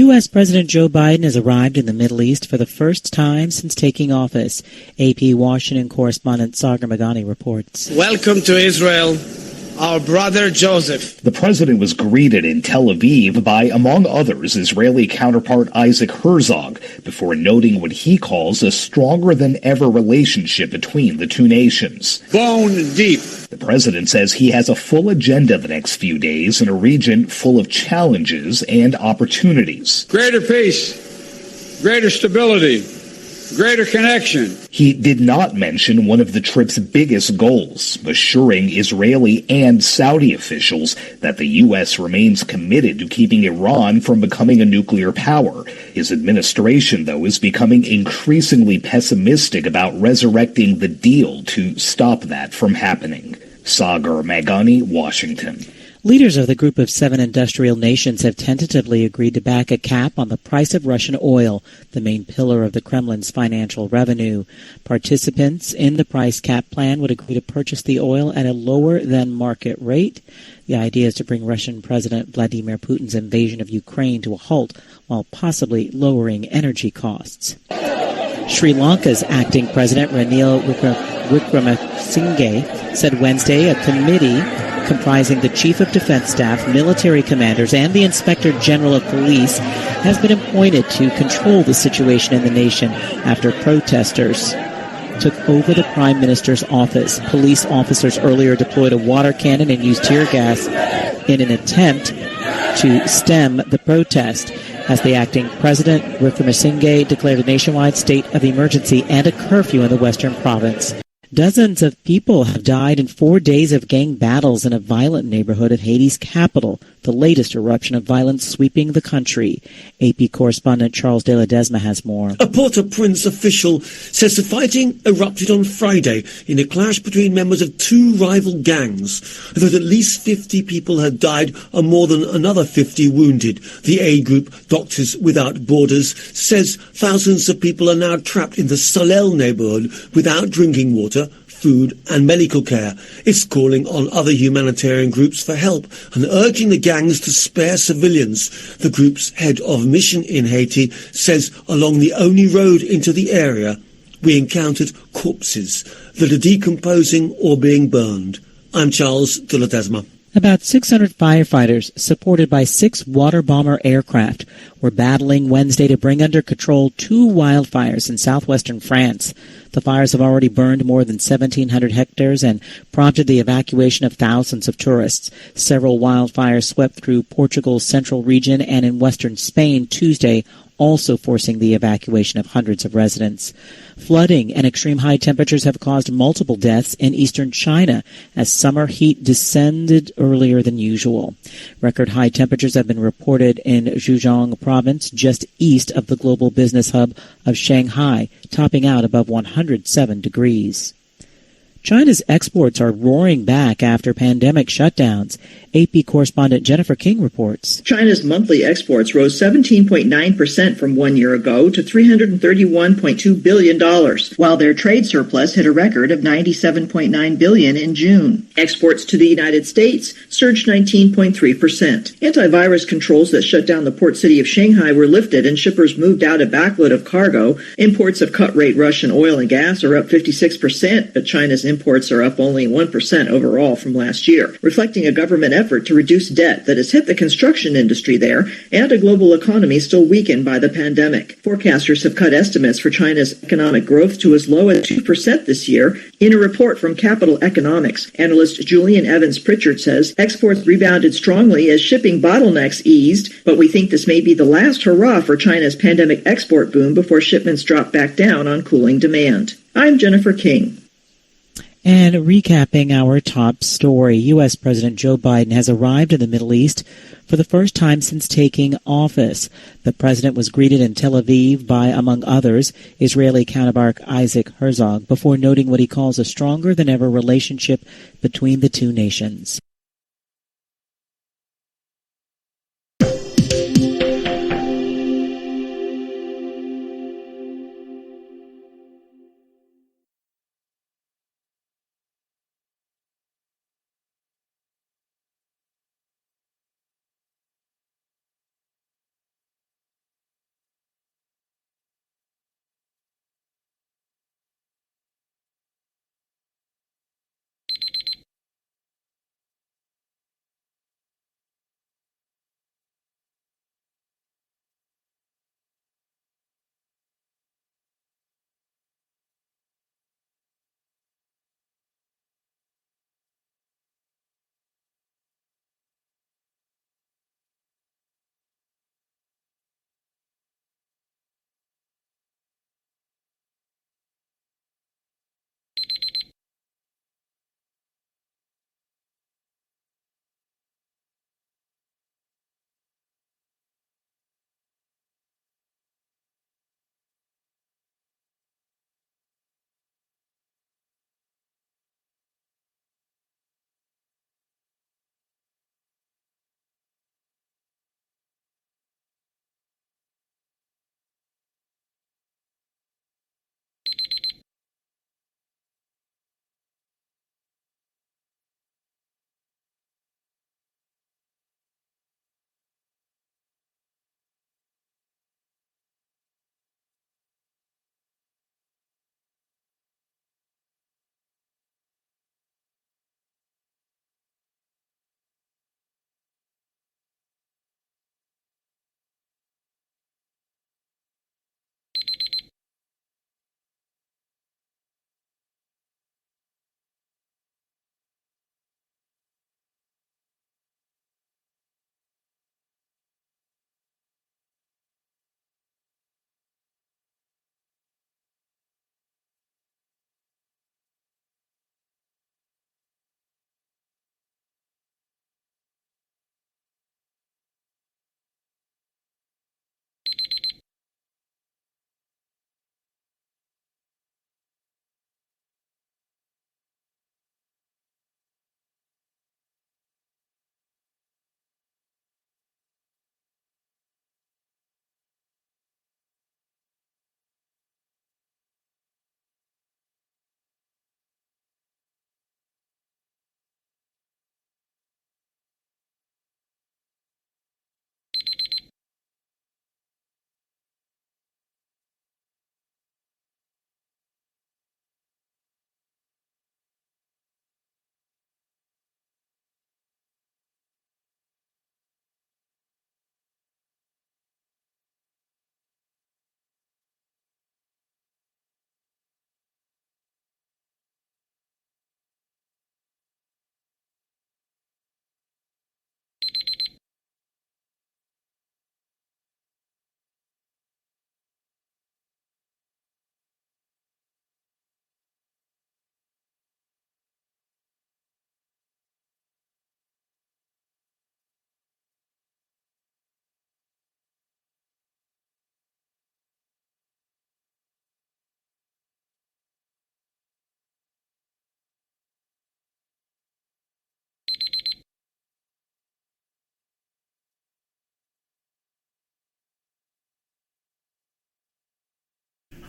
U.S. President Joe Biden has arrived in the Middle East for the first time since taking office. AP Washington correspondent Sagar Meghani reports. Welcome to Israel, our brother Joseph. The president was greeted in Tel Aviv by, among others, Israeli counterpart Isaac Herzog, before noting what he calls a stronger-than-ever relationship between the two nations. Bone deep. The president says he has a full agenda the next few days in a region full of challenges and opportunities. Greater peace, greater stability, greater connection. He did not mention one of the trip's biggest goals, assuring Israeli and Saudi officials that the U.S. remains committed to keeping Iran from becoming a nuclear power. His administration, though, is becoming increasingly pessimistic about resurrecting the deal to stop that from happening. Sagar Meghani, Washington. Leaders of the Group of Seven industrial nations have tentatively agreed to back a cap on the price of Russian oil, the main pillar of the Kremlin's financial revenue. Participants in the price cap plan would agree to purchase the oil at a lower than market rate. The idea is to bring Russian President Vladimir Putin's invasion of Ukraine to a halt while possibly lowering energy costs. Sri Lanka's acting president Ranil Wickremesinghe said Wednesday a committee comprising the Chief of Defense Staff, military commanders, and the Inspector General of Police has been appointed to control the situation in the nation after protesters took over the Prime Minister's office. Police officers earlier deployed a water cannon and used tear gas in an attempt to stem the protest, as the acting president, Wickremesinghe, declared a nationwide state of emergency and a curfew in the western province. Dozens of people have died in 4 days of gang battles in a violent neighborhood of Haiti's capital, the latest eruption of violence sweeping the country. AP correspondent Charles de Ledesma has more. A Port-au-Prince official says the fighting erupted on Friday in a clash between members of two rival gangs, that at least 50 people had died and more than another 50 wounded. The aid group Doctors Without Borders says thousands of people are now trapped in the Salel neighborhood without drinking water, food and medical care. It's calling on other humanitarian groups for help and urging the gangs to spare civilians. The group's head of mission in Haiti says along the only road into the area, we encountered corpses that are decomposing or being burned. I'm Charles de Ledesma. About 600 firefighters, supported by 6 water bomber aircraft, were battling Wednesday to bring under control 2 wildfires in southwestern France. The fires have already burned more than 1,700 hectares and prompted the evacuation of thousands of tourists. Several wildfires swept through Portugal's central region and in western Spain Tuesday, also forcing the evacuation of hundreds of residents. Flooding and extreme high temperatures have caused multiple deaths in eastern China as summer heat descended earlier than usual. Record high temperatures have been reported in Zhejiang province, just east of the global business hub of Shanghai, topping out above 107 degrees. China's exports are roaring back after pandemic shutdowns. AP correspondent Jennifer King reports. China's monthly exports rose 17.9% from 1 year ago to $331.2 billion, while their trade surplus hit a record of $97.9 billion in June. Exports to the United States surged 19.3%. Antivirus controls that shut down the port city of Shanghai were lifted and shippers moved out a backload of cargo. Imports of cut-rate Russian oil and gas are up 56%, but China's imports are up only 1% overall from last year, reflecting a government effort to reduce debt that has hit the construction industry there and a global economy still weakened by the pandemic. Forecasters have cut estimates for China's economic growth to as low as 2% this year. In a report from Capital Economics, analyst Julian Evans Pritchard says exports rebounded strongly as shipping bottlenecks eased, but we think this may be the last hurrah for China's pandemic export boom before shipments drop back down on cooling demand. I'm Jennifer King. And recapping our top story, U.S. President Joe Biden has arrived in the Middle East for the first time since taking office. The president was greeted in Tel Aviv by, among others, Israeli counterpart Isaac Herzog, before noting what he calls a stronger-than-ever relationship between the two nations.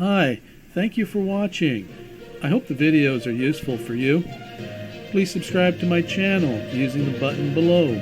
Hi, thank you for watching. I hope the videos are useful for you. Please subscribe to my channel using the button below.